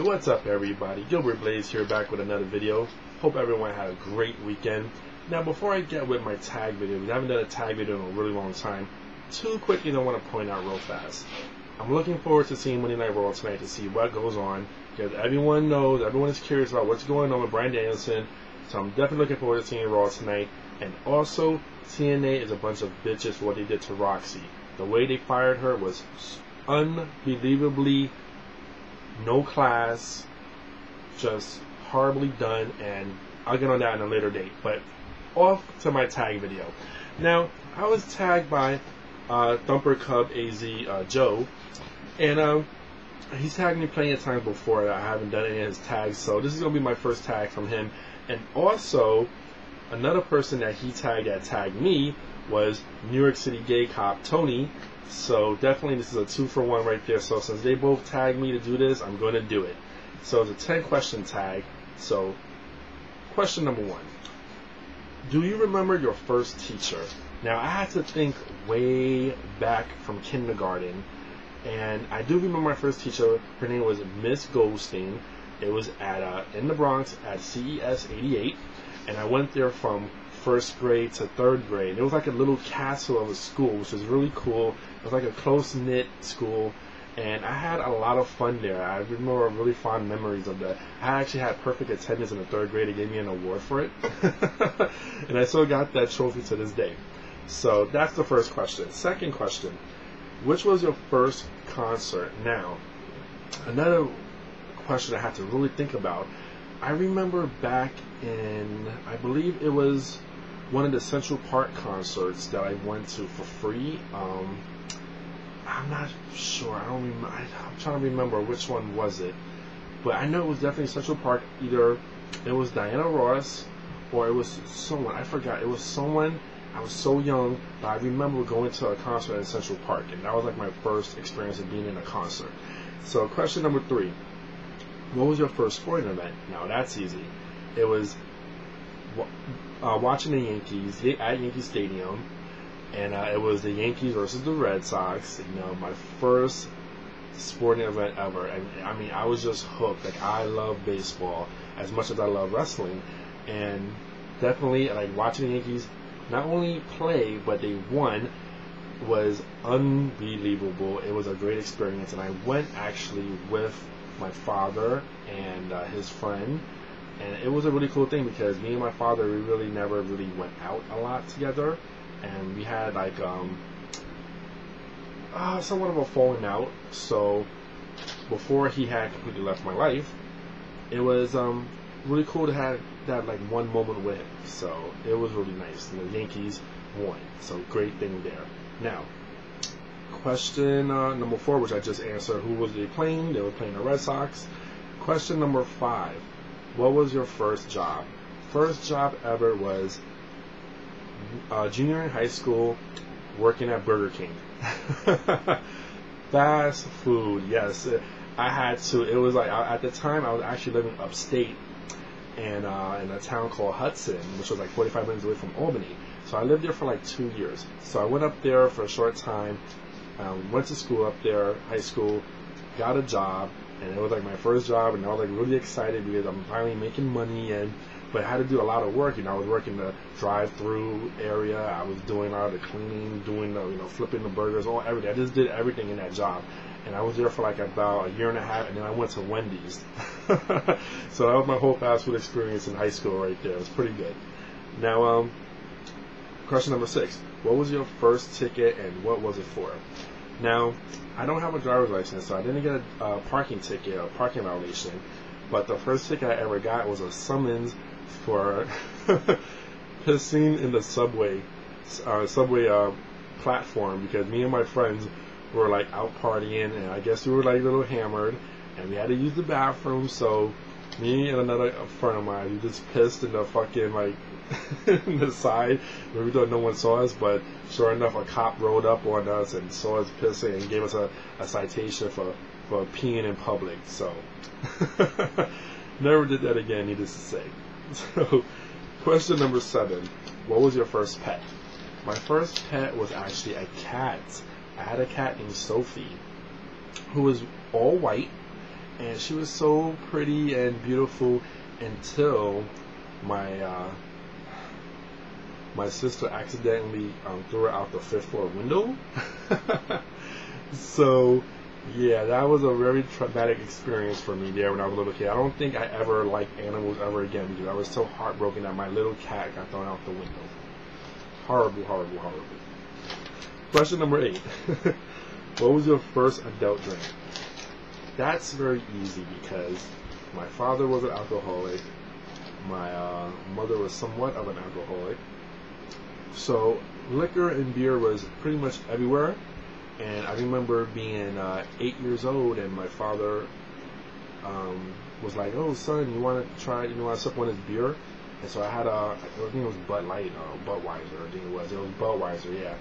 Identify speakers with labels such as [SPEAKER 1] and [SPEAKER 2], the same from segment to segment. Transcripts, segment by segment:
[SPEAKER 1] What's up, everybody? Gilbert Blaze here, back with another video. Hope everyone had a great weekend. Now, before I get with my tag video, we haven't done a tag video in a really long time. Two quick things I want to point out real fast. I'm looking forward to seeing Monday Night Raw tonight to see what goes on, because everyone knows, everyone is curious about what's going on with Bryan Danielson. So I'm definitely looking forward to seeing Raw tonight. And also, TNA is a bunch of bitches for what they did to Roxy. The way they fired her was unbelievably no class, just horribly done, and I'll get on that in a later date. But off to my tag video. Now, I was tagged by ThumperCubAz Joe, and he's tagged me plenty of times before. I haven't done any of his tags, so this is going to be my first tag from him. And also, another person that he tagged that tagged me was New York City Gay Cop Tony. So definitely this is a 2-for-1 right there. So since they both tagged me to do this, I'm going to do it. So it's a 10-question tag. So question number 1. Do you remember your first teacher? Now, I had to think way back from kindergarten. And I do remember my first teacher. Her name was Miss Goldstein. It was at in the Bronx at CES 88. And I went there from 1st grade to 3rd grade. It was like a little castle of a school, which was really cool. It was like a close-knit school, and I had a lot of fun there. I remember really fond memories of that. I actually had perfect attendance in the 3rd grade. They gave me an award for it, and I still got that trophy to this day. So that's the first question. Second question, which was your first concert? Now, another question I had to really think about. I remember back in, I believe it was one of the Central Park concerts that I went to for free. I'm not sure. I'm trying to remember which one was it. But I know it was definitely Central Park. Either it was Diana Ross or it was someone. I forgot. It was someone. I was so young, but I remember going to a concert in Central Park. And that was like my first experience of being in a concert. So question number 3. What was your first sporting event? Now, that's easy. It was watching the Yankees at Yankee Stadium, and it was the Yankees versus the Red Sox. You know, my first sporting event ever, and I mean, I was just hooked. Like, I love baseball as much as I love wrestling, and definitely like watching the Yankees not only play but they won was unbelievable. It was a great experience, and I went actually with my father and his friend, and it was a really cool thing because me and my father, we really never really went out a lot together, and we had like somewhat of a falling out. So before he had completely left my life, it was really cool to have that like one moment with him. So it was really nice. And the Yankees won, so great thing there. Now, question number 4, which I just answered, who was they playing? They were playing the Red Sox. Question number 5, what was your first job? First job ever was junior in high school, working at Burger King. Fast food, yes. I had to. It was like, at the time I was actually living upstate and in a town called Hudson, which was like 45 minutes away from Albany. So I lived there for like 2 years. So I went up there for a short time. Went to school up there, high school, got a job, and it was like my first job, and I was like really excited because I'm finally making money, but I had to do a lot of work. You know, I was working the drive-through area, I was doing all the cleaning, doing the, you know, flipping the burgers, everything. I just did everything in that job, and I was there for like about a year and a half, and then I went to Wendy's. So that was my whole fast food experience in high school right there. It was pretty good. Now, question number 6. What was your first ticket and what was it for? Now, I don't have a driver's license, so I didn't get a parking ticket or parking violation. But the first ticket I ever got was a summons for pissing in the subway platform, because me and my friends were like out partying, and I guess we were like a little hammered, and we had to use the bathroom. So me and another friend of mine, we just pissed in the fucking like in the side where we thought no one saw us, but sure enough, a cop rolled up on us and saw us pissing and gave us a citation for peeing in public. So never did that again, needless to say. So question number 7, what was your first pet? My first pet was actually a cat. I had a cat named Sophie who was all white, and she was so pretty and beautiful until my my sister accidentally threw her out the 5th floor window. So yeah, that was a very traumatic experience for me there when I was a little kid. I don't think I ever liked animals ever again because I was so heartbroken that my little cat got thrown out the window. Horrible, horrible, horrible. Question number 8. What was your first adult drink? That's very easy because my father was an alcoholic. My mother was somewhat of an alcoholic. So liquor and beer was pretty much everywhere. And I remember being 8 years old, and my father was like, "Oh, son, you want to try? You want to sip on this beer?" And so I had I think it was Bud Light or Budweiser. I think it was Budweiser. Yeah,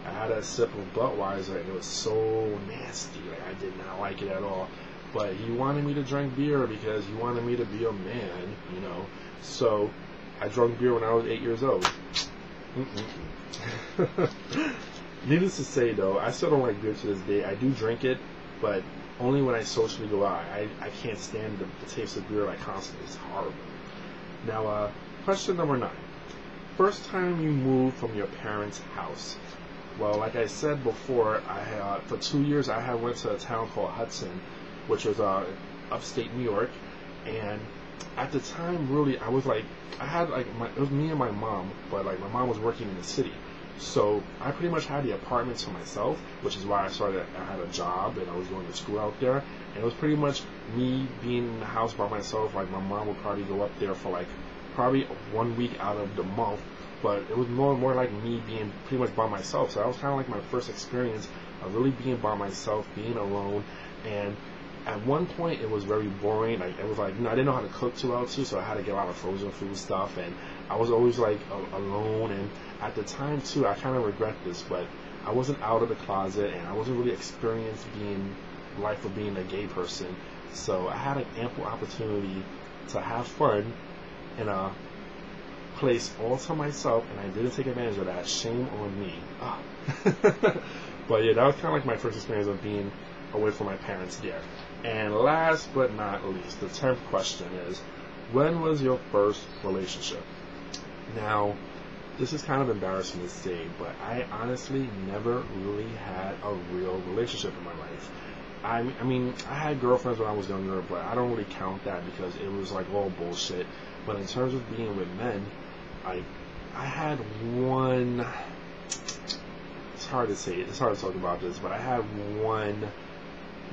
[SPEAKER 1] I had a sip of Budweiser, and it was so nasty. Like I did not like it at all. But he wanted me to drink beer because he wanted me to be a man, you know. So I drank beer when I was 8 years old. Needless to say, though, I still don't like beer to this day. I do drink it, but only when I socially go out. I can't stand the taste of beer like constantly. It's horrible. Now, question number 9. First time you moved from your parents' house. Well, like I said before, for 2 years I went to a town called Hudson, which was upstate New York, and at the time, really, I was like, it was me and my mom, but like my mom was working in the city. So I pretty much had the apartment to myself, which is why I had a job and I was going to school out there. And it was pretty much me being in the house by myself. Like my mom would probably go up there for like probably 1 week out of the month. But it was more like me being pretty much by myself. So that was kind of like my first experience of really being by myself, being alone. And at one point it was very boring. Like it was like, I didn't know how to cook too well too, so I had to get a lot of frozen food stuff, and I was always like alone. And at the time too, I kind of regret this, but I wasn't out of the closet and I wasn't really experienced life of being a gay person. So I had an ample opportunity to have fun in a place all to myself, and I didn't take advantage of that. Shame on me. But yeah, that was kind of like my first experience of being away from my parents there. And last but not least, the 10th question is, when was your first relationship? Now, this is kind of embarrassing to say, but I honestly never really had a real relationship in my life. I mean, I had girlfriends when I was younger, but I don't really count that because it was like all bullshit. But in terms of being with men, I had one. It's hard to say. It's hard to talk about this, but I had one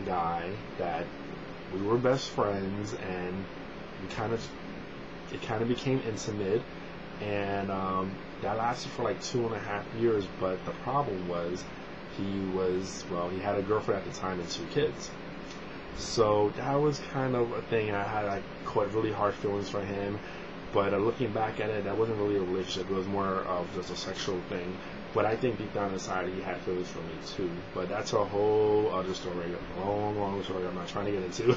[SPEAKER 1] guy that we were best friends, and it kind of became intimate, and that lasted for like 2.5 years. But the problem was he had a girlfriend at the time and 2 kids. So that was kind of a thing. I caught really hard feelings for him. But looking back at it, that wasn't really a relationship. It was more of just a sexual thing. But I think deep down inside, he had feelings for me too. But that's a whole other story, a long, long story I'm not trying to get into.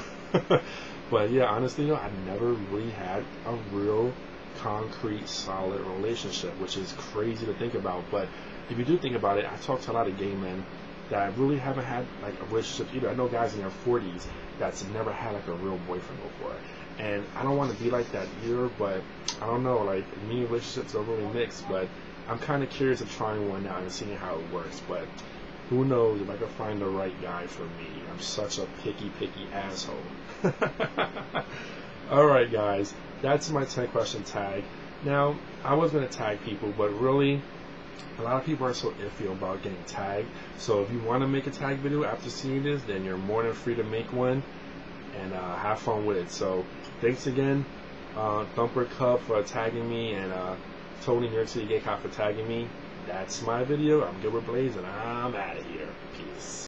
[SPEAKER 1] But yeah, honestly, I never really had a real, concrete, solid relationship, which is crazy to think about. But if you do think about it, I talk to a lot of gay men that really haven't had like a relationship either. I know guys in their 40s that's never had like a real boyfriend before. And I don't want to be like that either, but I don't know, like, me relationships are really mixed, but I'm kind of curious of trying one out and seeing how it works. But who knows if I can find the right guy for me. I'm such a picky asshole. Alright guys, that's my 10 question tag. Now, I was going to tag people, but really, a lot of people are so iffy about getting tagged. So if you want to make a tag video after seeing this, then you're more than free to make one. And have fun with it. So thanks again, ThumperCub for tagging me, and Tony NYCGayCop for tagging me. That's my video. I'm GilbertBlaze, and I'm out of here. Peace.